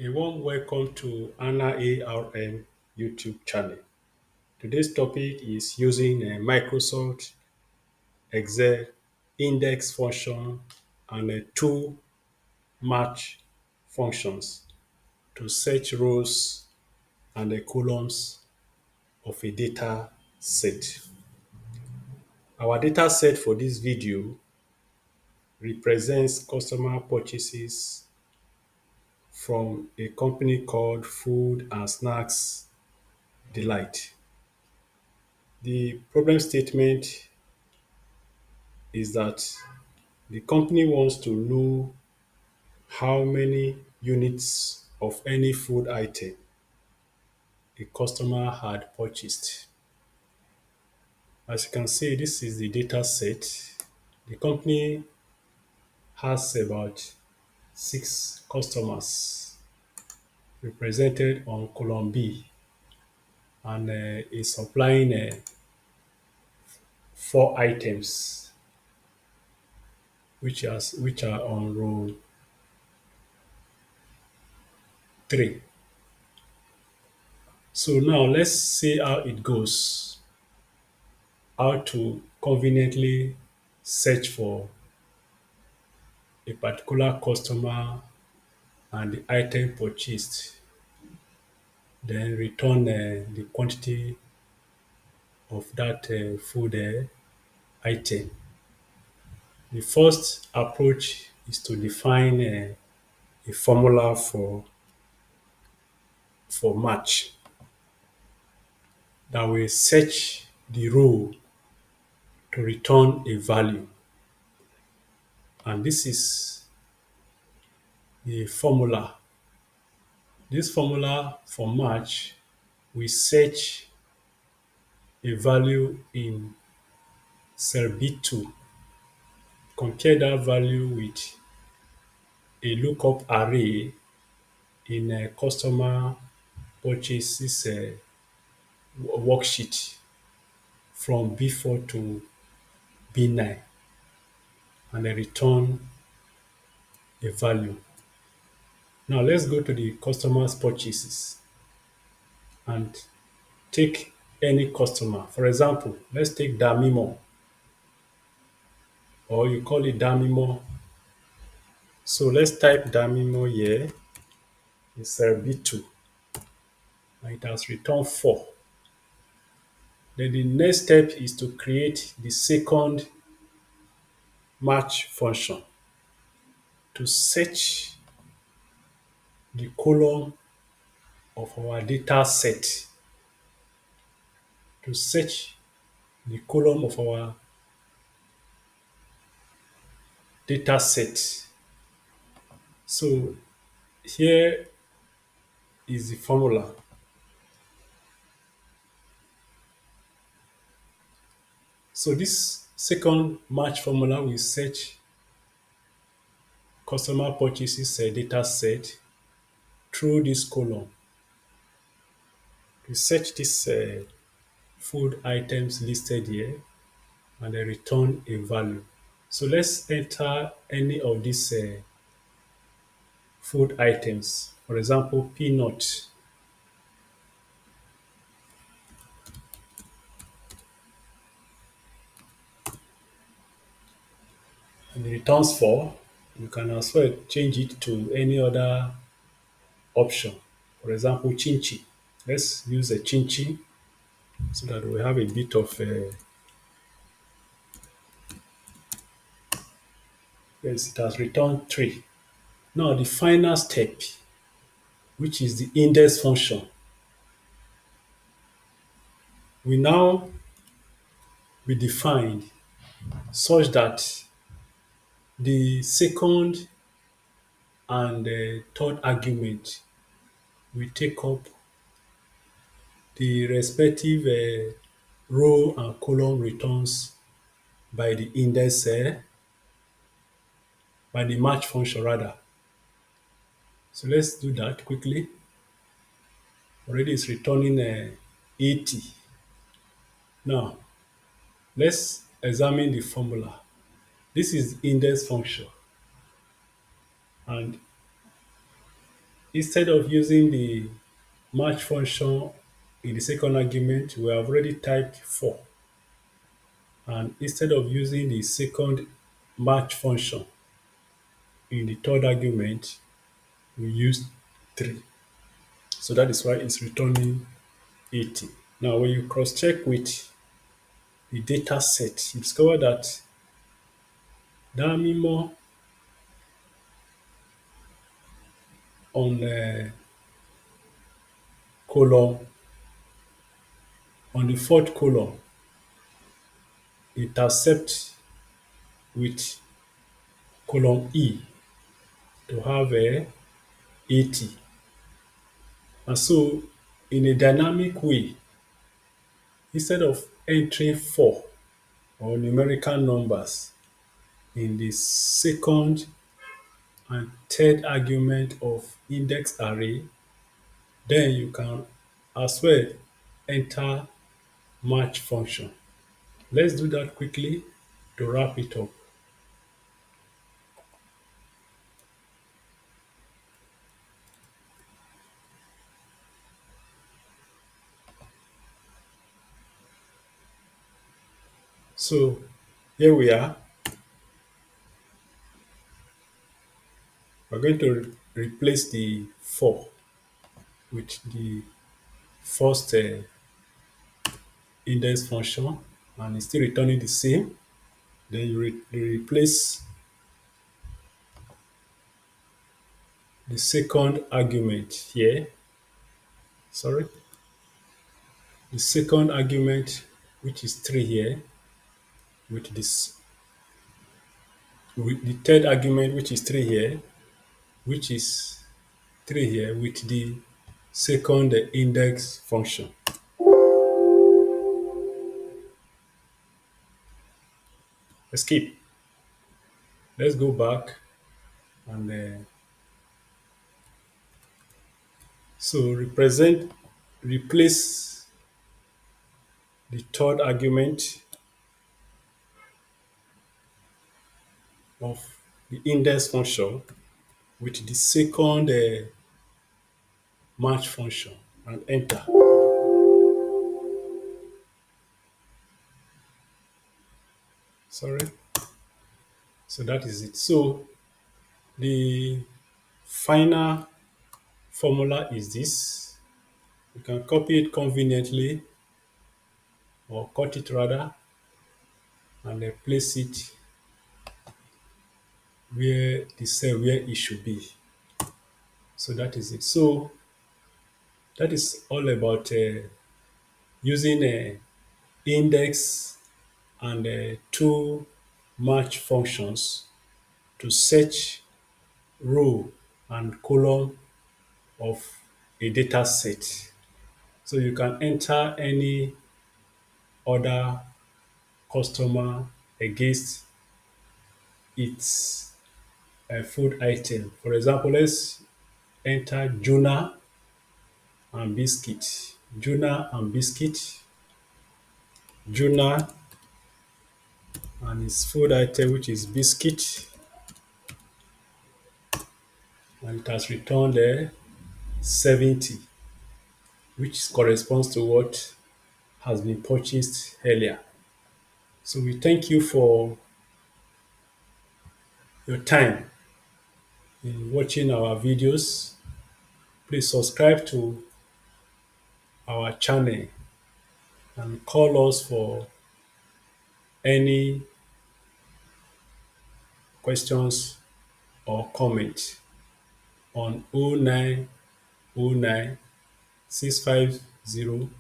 A warm welcome to Anna ARM YouTube channel. Today's topic is using a Microsoft Excel index function and a two match functions to search rows and the columns of a data set. Our data set for this video represents customer purchases from a company called Food and Snacks Delight. The problem statement is that the company wants to know how many units of any food item a customer had purchased. As you can see, this is the data set. The company has about six customers represented on column B and is supplying four items which are on row 3. So now let's see how it goes. How to conveniently search for a particular customer and the item purchased, then return the quantity of that food item. The first approach is to define a formula for match that will search the row to return a value. And this is the formula. This formula for match will search a value in cell B2, compare that value with a lookup array in a customer purchases worksheet from B4 to B9 and then return a value. Now let's go to the customer's purchases and take any customer. For example, let's take Damimo, or you call it Damimo. So let's type Damimo here in cell B2 and it has returned 4. Then the next step is to create the second match function to search the column of our data set, to search the column of our data set. So here is the formula. So this second match formula will search customer purchases data set through this column. We search these food items listed here and then return a value. So let's enter any of these food items. For example, peanut. And it returns 4. You can as well change it to any other option. For example, chinchi. Let's use a chinchi so that we have a bit of yes, it has returned 3. Now the final step, which is the index function, will now be defined such that the second and third argument will take up the respective row and column returns by the index, by the match function rather. So let's do that quickly. Already it's returning 80. Now let's examine the formula. This is the index function and Instead of using the match function in the second argument, we have already typed 4. And instead of using the second match function in the third argument, we use 3. So that is why it's returning 80. Now, when you cross-check with the data set, you discover that Damimo on column, on the fourth column, intercept with column E to have a 80. And so, in a dynamic way, instead of entering 4 or numerical numbers in the second and third argument of index array, then you can as well enter match function. Let's do that quickly to wrap it up. So here we are. We're going to replace the 4 with the first index function, and it's still returning the same. Then you replace the second argument here. Sorry, the second argument, which is 3 here, with this with the third argument, which is 3 here, which is 3 here, with the second index function. Escape. Let's go back and so replace the third argument of the index function with the second match function and enter. Sorry. So that is it. So the final formula is this. You can copy it conveniently or cut it rather and place it where the cell where it should be. So that is it. So that is all about using a index and two match functions to search row and column of a data set. So you can enter any other customer against its food item. For example, let's enter Juna and biscuit. Juna and biscuit. Juna and its food item, which is biscuit, and it has returned 70, which corresponds to what has been purchased earlier. So we thank you for your time in watching our videos. Please subscribe to our channel and call us for any questions or comments on 0909 650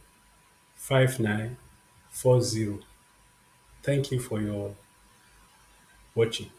5940. Thank you for your watching.